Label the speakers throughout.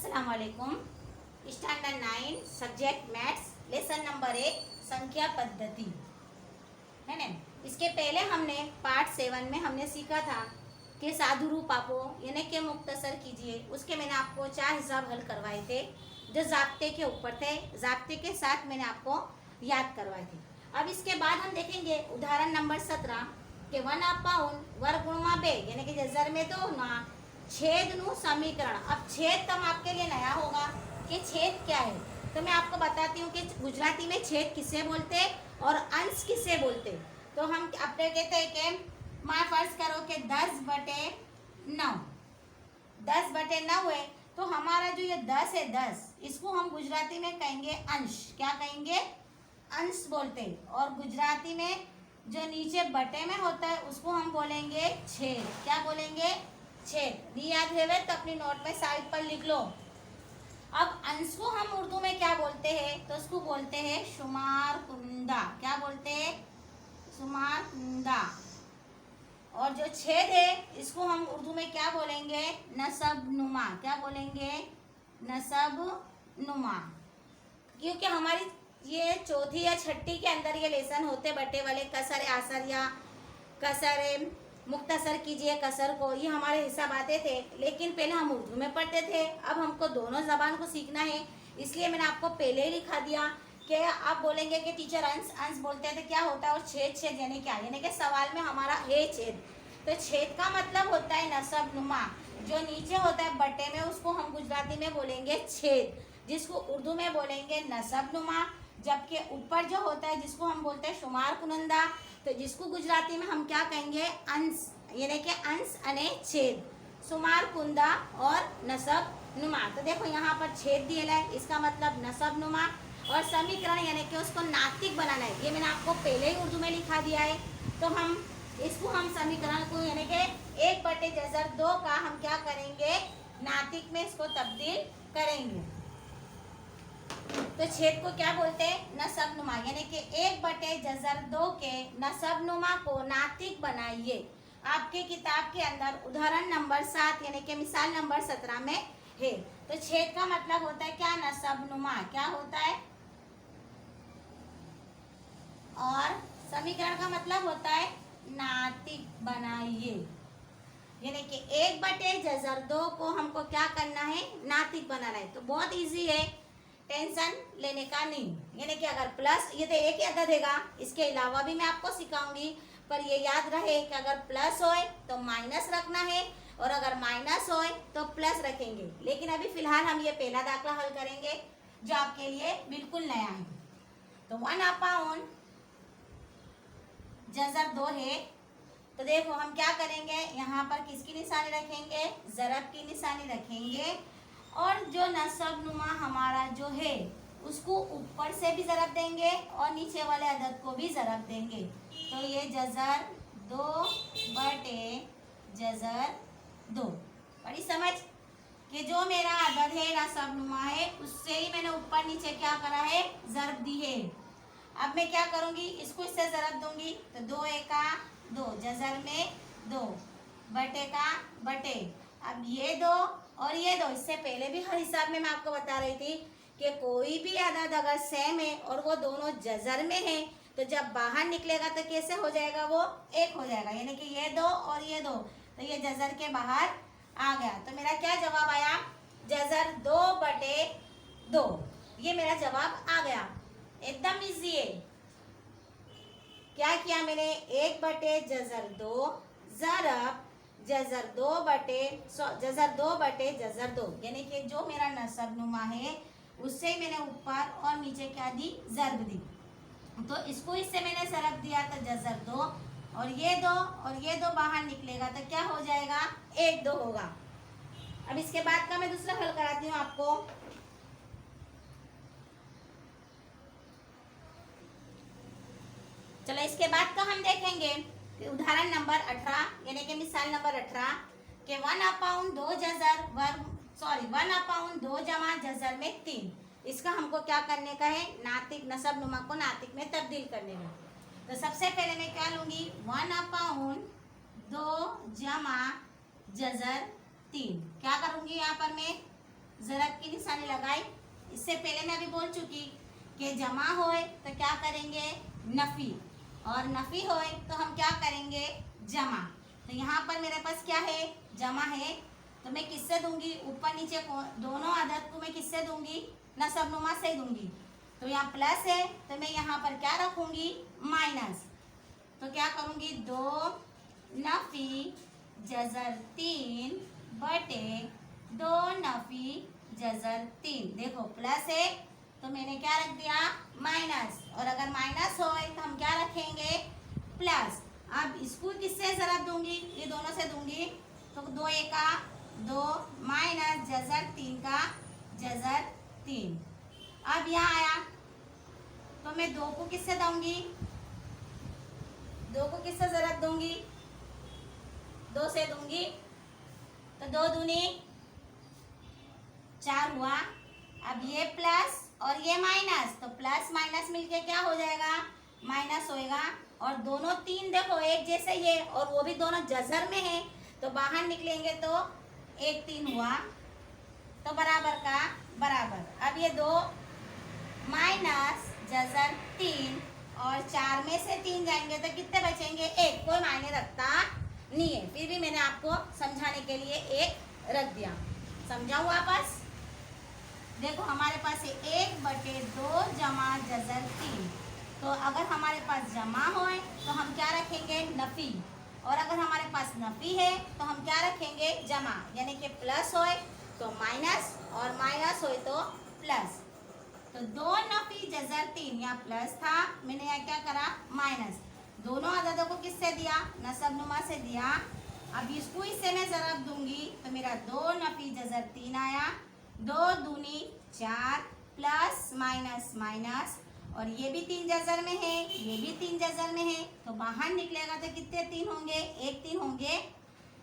Speaker 1: अस्सलाम वालेकुम। Standard 9 subject maths lesson number 1 संख्या पद्धति है ना। इसके पहले हमने पार्ट 7 में हमने सीखा था कि साधु रूप आपो यानी कि मुख्तसर कीजिए। उसके मैंने आपको 4 हिसाब हल करवाए थे जो ज़ाब्ते के ऊपर थे, ज़ाब्ते के साथ मैंने आपको याद करवाए थे। अब इसके बाद हम देखेंगे उदाहरण नंबर 17 के 1/2 वर्ग गुणा 2 यानी कि जजर में तो ना छेद नु समीकरण। अब छेद तम आपके लिए नया होगा कि छेद क्या है, तो मैं आपको बताती हूँ कि गुजराती में छेद किसे बोलते और अंश किसे बोलते। तो हम अपने कहते हैं कि माँ फर्ज करो कि 10/9 10/9 है, तो हमारा जो ये 10 है 10 इसको हम गुजराती में कहेंगे अंश। क्या कहेंगे? अंश बोलते। और गुजराती में जो नीचे बटे में होता है उसको हम बोलेंगे छेद। क्या बोलेंगे? छेद। नहीं याद है तो अपनी नोट में साइड पर लिख लो। अब अंश को हम उर्दू में क्या बोलते हैं? तो उसको बोलते हैं शुमार कुंदा। क्या बोलते हैं? शुमार कुंदा। और जो छेद है इसको हम उर्दू में क्या बोलेंगे? नसब नुमा। क्या बोलेंगे? नसब नुमा। क्योंकि हमारी ये चौथी या छठी के अंदर ये लेसन होते बटे वाले कसर आसर या कसर मुख्तसर कीजिए कसर को, ये हमारे हिसाब आते थे। लेकिन पहले हम उर्दू में पढ़ते थे, अब हमको दोनों जबान को सीखना है, इसलिए मैंने आपको पहले ही लिखा दिया कि आप बोलेंगे कि टीचर अंश अंश बोलते हैं तो क्या होता है, और छेद छेद यानी क्या, यानी कि सवाल में हमारा है छेद। तो छेद का मतलब होता है नसब नुमा। जो नीचे होता है बटे में उसको हम गुजराती में बोलेंगे छेद, जिसको उर्दू में बोलेंगे नसब नुमा। जबकि ऊपर जो होता है जिसको हम बोलते हैं शुमार कुनंदा, तो जिसको गुजराती में हम क्या कहेंगे? अंश, यानी कि अंश अने छेद, शुमार कुंदा और नसब नुमा। तो देखो यहाँ पर छेद दिया है, इसका मतलब नसब नुमा। और समीकरण यानी कि उसको नातिक बनाना है, ये मैंने आपको पहले ही उर्दू में लिखा दिया है। तो हम इसको हम समीकरण को यानी कि 1/2 का हम क्या करेंगे? नातिक में इसको तब्दील करेंगे। तो छेद को क्या बोलते हैं? नसब नुमा। यानी कि 1/2 के नसब नुमा को नातिक बनाइए। आपके किताब के अंदर उदाहरण नंबर 7 यानी कि मिसाल नंबर 17 में है। तो छेद का मतलब होता है क्या? नसब नुमा। क्या होता है? और समीकरण का मतलब होता है नातिक बनाइए। यानी कि 1/2 को हमको क्या करना है? नातिक बनाना है। तो बहुत इजी है, टेंशन लेने का नहीं। यानी कि अगर प्लस, ये तो एक ही अदद देगा, इसके अलावा भी मैं आपको सिखाऊंगी, पर ये याद रहे कि अगर प्लस होए तो माइनस रखना है और अगर माइनस होए तो प्लस रखेंगे। लेकिन अभी फिलहाल हम ये पहला दाखला हल करेंगे जो आपके लिए बिल्कुल नया है। तो 1/2 जज़र 2 है। तो देखो हम क्या करेंगे, यहाँ पर किसकी निशानी रखेंगे? ज़रब की निशानी रखेंगे। और जो नसब नुमा हमारा जो है उसको ऊपर से भी ज़रब देंगे और नीचे वाले अदद को भी ज़रब देंगे। तो ये जज़र 2/2 बड़ी समझ कि जो मेरा अदद है नसब नुमा है उससे ही मैंने ऊपर नीचे क्या करा है? ज़रब दी है। अब मैं क्या करूँगी? इसको इससे ज़रब दूंगी तो 2 एका 2, जज़र में 2, बटे का बटे। अब ये 2 और ये 2, इससे पहले भी हर हिसाब में मैं आपको बता रही थी कि कोई भी अदद अगर सेम है और वो दोनों जज़र में है तो जब बाहर निकलेगा तो कैसे हो जाएगा? वो एक हो जाएगा। यानी कि ये 2 और ये 2, तो ये जज़र के बाहर आ गया। तो मेरा क्या जवाब आया? जज़र 2/2। ये मेरा जवाब आ गया। एकदम इजी है। क्या किया मैंने? 1/2 ज़रब जज़र 2/2 यानी कि जो मेरा नसब नुमा है उससे ही मैंने ऊपर और नीचे क्या दी? ज़रब दी। तो इसको इससे मैंने ज़रब दिया तो जज़र 2 और ये 2 और ये 2 बाहर निकलेगा तो क्या हो जाएगा? 1/2 होगा। अब इसके बाद का मैं दूसरा हल कराती हूँ आपको। चलो इसके बाद का हम देखेंगे उदाहरण नंबर 18 यानी कि मिसाल नंबर 18 के 1/2 जज़र वर्ग 1/2 जमा जज़र में 3। इसका हमको क्या करने का है? नातिक नसब नुमा को नातिक में तब्दील करने का। तो सबसे पहले मैं क्या लूंगी? 1/2 जमा जज़र 3। क्या करूंगी यहाँ पर मैं? ज़रब की निशानी लगाई। इससे पहले मैं अभी बोल चुकी कि जमा होए तो क्या करेंगे, नफ़ी, और नफ़ी होए तो हम क्या करेंगे, जमा। तो यहाँ पर मेरे पास क्या है, जमा है, तो मैं किससे दूंगी, ऊपर नीचे दोनों अदद को मैं किससे दूंगी, नसबनुमा से दूंगी। तो यहाँ प्लस है तो मैं यहाँ पर क्या रखूंगी, माइनस। तो क्या करूंगी, 2 नफ़ी जज़र 3 बटे 2 नफ़ी जज़र 3। देखो प्लस है तो मैंने क्या रख दिया, माइनस, और अगर माइनस हो तो हम क्या रखेंगे, प्लस। अब इसको किससे ज़रब दूंगी, ये दोनों से दूंगी, तो 2 एका 2 माइनस जज़र 3 का जज़र 3। अब यहाँ आया तो मैं 2 को किससे दूंगी, 2 को किससे ज़रब दूंगी, 2 से दूंगी, तो 2 दूनी 4 हुआ। अब ये प्लस और ये माइनस, तो प्लस माइनस मिलके क्या हो जाएगा, माइनस होएगा। और दोनों 3 देखो एक जैसे ये, और वो भी दोनों जज़र में है, तो बाहर निकलेंगे तो 1 3 हुआ, तो बराबर का बराबर। अब ये 2 माइनस जज़र 3 और 4 में से 3 जाएंगे तो कितने बचेंगे, 1। कोई मायने रखता नहीं है, फिर भी मैंने आपको समझाने के लिए 1 रख दिया। समझाऊँ वापस, देखो हमारे पास है 1 बटे 2 जमा जज़र 3। तो अगर हमारे पास जमा होए तो हम क्या रखेंगे, नफ़ी, और अगर हमारे पास नफ़ी है तो हम क्या रखेंगे, जमा, यानी कि प्लस होए तो माइनस और माइनस होए तो प्लस। तो 2 नफ़ी जज़र 3 यहाँ प्लस था, मैंने यहाँ क्या करा, माइनस। दोनों अददों को किससे दिया, नसबनुमा से दिया। अब इसको इससे मैं ज़रब दूंगी तो मेरा 2 नफ़ी जज़र 3 आया, 2 दूनी 4 प्लस माइनस माइनस, और ये भी 3 जज़र में है, ये भी 3 जज़र में है, तो बाहर निकलेगा तो कितने 3 होंगे, 1 3 होंगे।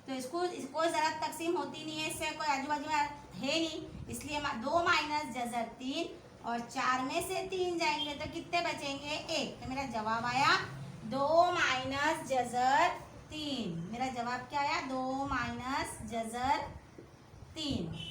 Speaker 1: तो इसको ज़रब तकसीम होती नहीं है, इससे कोई आजू बाजू है नहीं, इसलिए 2 माइनस जज़र 3 और 4 में से 3 जाएंगे तो कितने बचेंगे, 1। तो मेरा जवाब आया 2 माइनस जज़र 3। मेरा जवाब क्या आया, 2 माइनस जज़र 3।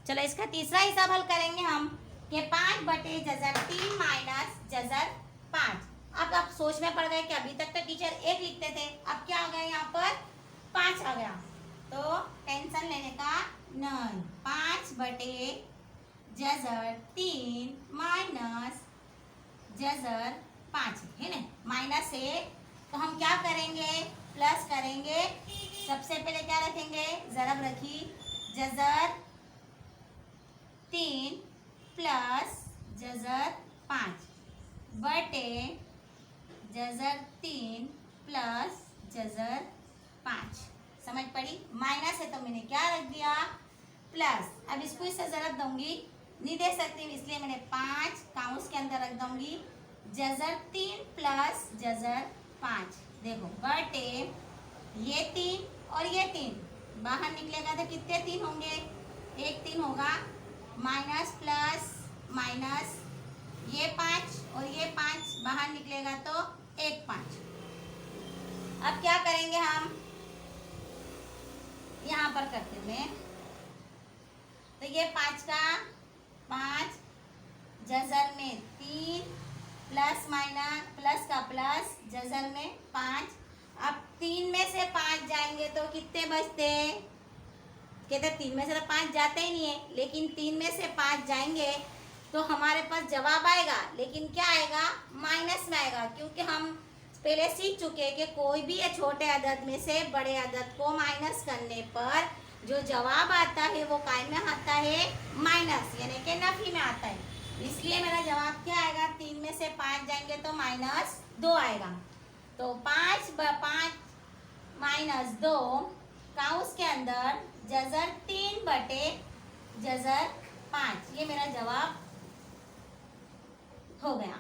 Speaker 1: चलो इसका तीसरा हिसाब हल करेंगे हम, कि 5 बटे जज़र 3 माइनस जज़र 5। अब आप सोच में पड़ गए कि अभी तक तो टीचर 1 लिखते थे, अब क्या आ गया, यहाँ पर 5 आ गया, तो टेंशन लेने का नहीं। 5 बटे जज़र 3 माइनस जज़र 5 है ना, माइनस है तो हम क्या करेंगे, प्लस करेंगे। सबसे पहले क्या रखेंगे, ज़रब रखी, जज़र 3 प्लस जज़र 5 बटे जज़र 3 प्लस जज़र 5। समझ पड़ी, माइनस है तो मैंने क्या रख दिया, प्लस। अब इसको इससे ज़रब दूंगी, नहीं दे सकती इसलिए मैंने 5 काउंस के अंदर रख दूंगी, जज़र 3 प्लस जज़र 5। देखो बटे ये 3 और ये 3 बाहर निकलेगा तो कितने 3 होंगे, 1 3 होगा, माइनस प्लस माइनस, ये 5 और ये 5 बाहर निकलेगा तो 1 5। अब क्या करेंगे हम, यहाँ पर करते हुए तो ये 5 का 5 जज़र में 3 प्लस माइनस, प्लस का प्लस जज़र में 5। अब 3 में से 5 जाएंगे तो कितने बचते, कहते 3 में से तो 5 जाते ही नहीं है, लेकिन 3 में से 5 जाएंगे तो हमारे पास जवाब आएगा, लेकिन क्या आएगा, माइनस में आएगा, क्योंकि हम पहले सीख चुके हैं कि कोई भी छोटे अदद में से बड़े अदद को माइनस करने पर जो जवाब आता है वो काय में आता है, माइनस, यानी कि नफी में आता है। इसलिए मेरा जवाब क्या आएगा, 3 में से 5 जाएंगे तो -2 आएगा। तो 5 माइनस 2 काउंस के अंदर जज़र 3 बटे जज़र 5, ये मेरा जवाब हो गया।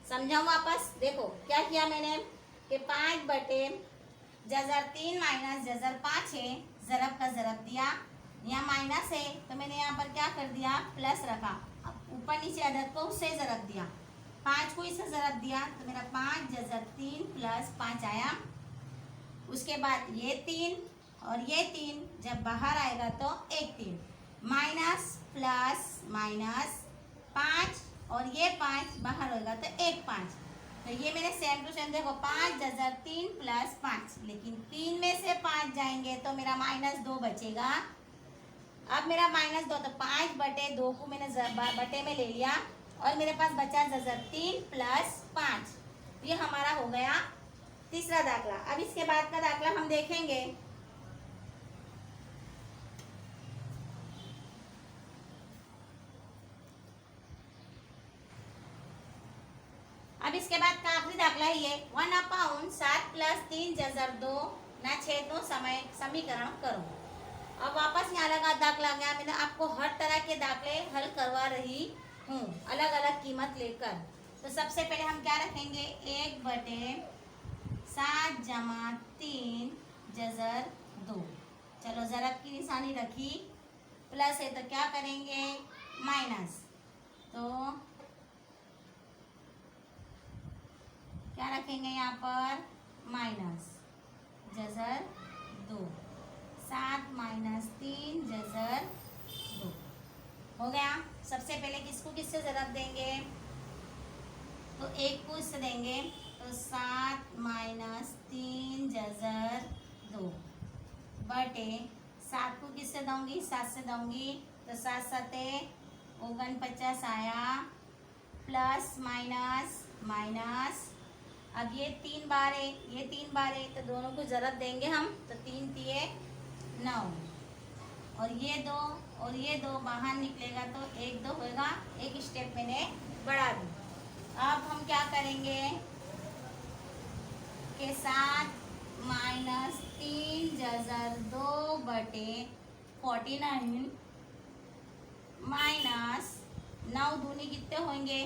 Speaker 1: समझाऊं वापस, देखो क्या किया मैंने कि 5 बटे जज़र 3 माइनस जज़र 5 है, ज़रब का ज़रब दिया, यहाँ माइनस है तो मैंने यहाँ पर क्या कर दिया, प्लस रखा, ऊपर नीचे अदद को उससे ज़रब दिया। 5 को इसे ज़रब दिया तो मेरा 5 जज़र 3 प्लस 5 आया। उसके बाद ये 3 और ये 3 जब बाहर आएगा तो एक 3 माइनस प्लस माइनस 5 और ये 5 बाहर होगा तो एक 5। तो ये मेरे सेम टू सेम देखो 5 जज़र 3 प्लस 5, लेकिन 3 में से 5 जाएंगे तो मेरा -2 बचेगा। अब मेरा -2 तो 5/2 को मैंने बटे में ले लिया और मेरे पास बचा जज़र 3 प्लस 5। ये हमारा हो गया तीसरा दाखला। अब इसके बाद का दाखला हम देखेंगे। अब इसके बाद का आखिरी दाखला है ये 1/7 + 3 जज़र 2 ना छेदों समय समीकरण करो। अब वापस यहाँ लगा दाखला गया। मैंने आपको हर तरह के दाखले हल करवा रही हूँ अलग अलग कीमत लेकर। तो सबसे पहले हम क्या रखेंगे 1/7 + 3 जज़र 2। चलो ज़रब की निशानी रखी, प्लस है तो क्या करेंगे माइनस, तो क्या रखेंगे यहाँ पर माइनस जज़र 2, 7 - 3 जज़र 2 हो गया। सबसे पहले किसको किससे ज़रब देंगे तो 1 को इससे देंगे तो 7 - 3 जज़र 2 बटे 7 को किससे दूंगी 7 से दूंगी तो 7 × 7 = 49 आया, प्लस माइनस माइनस। अब ये 3 बार है ये 3 बार है तो दोनों को ज़रब देंगे हम तो 3 × 9 और ये 2 और ये 2 बाहर निकलेगा तो 1 2 होगा। एक स्टेप मैंने बढ़ा दी। अब हम क्या करेंगे कि 7 - 3 जज़र 2 बटे 49 माइनस 9 दूनी कितने होंगे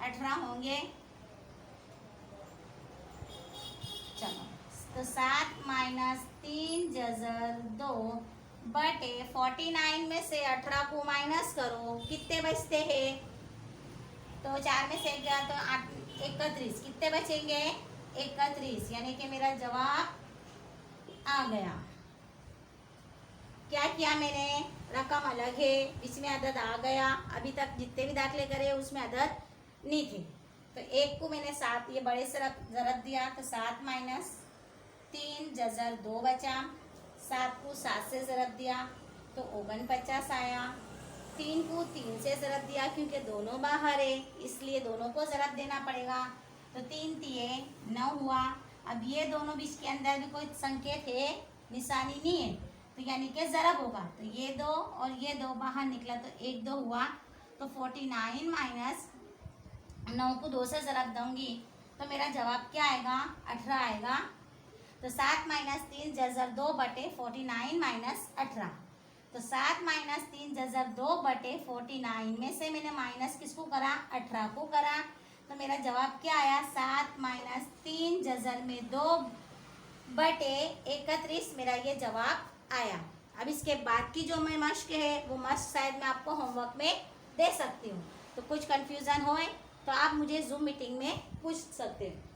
Speaker 1: 18 होंगे। चलो तो 7 - 3 जज़र 2 बटे 49 में से 18 को माइनस करो कितने बचते हैं तो 4 में से गया तो 31, कितने बचेंगे 31, यानी कि मेरा जवाब आ गया। क्या किया मैंने रकम अलग है बीच में अदद आ गया। अभी तक जितने भी दाखले करे उसमें अदद नहीं थे तो 1 को मैंने 7 ये बड़े से ज़रब दिया तो 7 - 3 जज़र 2 बचा। 7 को 7 से ज़रब दिया तो 49 आया। 3 को 3 से ज़रब दिया क्योंकि दोनों बाहर है इसलिए दोनों को ज़रब देना पड़ेगा तो 3 × 9 हुआ। अब ये दोनों बीच के अंदर भी कोई संकेत है निशानी नहीं है तो यानी कि ज़रब होगा तो ये 2 और ये 2 बाहर निकला तो 1 2 हुआ तो 49 माइनस 9 को 2 से ज़रब दूंगी तो मेरा जवाब क्या आएगा 18 आएगा। तो 7 - 3 जज़र 2 बटे 49 माइनस 18 तो 7 - 3 जज़र 2 बटे 49 में से मैंने माइनस किसको करा 18 को करा तो मेरा जवाब क्या आया 7 - 3 जज़र में 2 बटे 31 मेरा ये जवाब आया। अब इसके बाद की जो मैं मश्क है वो मश्क शायद मैं आपको होमवर्क में दे सकती हूँ। तो कुछ कन्फ्यूज़न होए तो आप मुझे जूम मीटिंग में पूछ सकते हैं।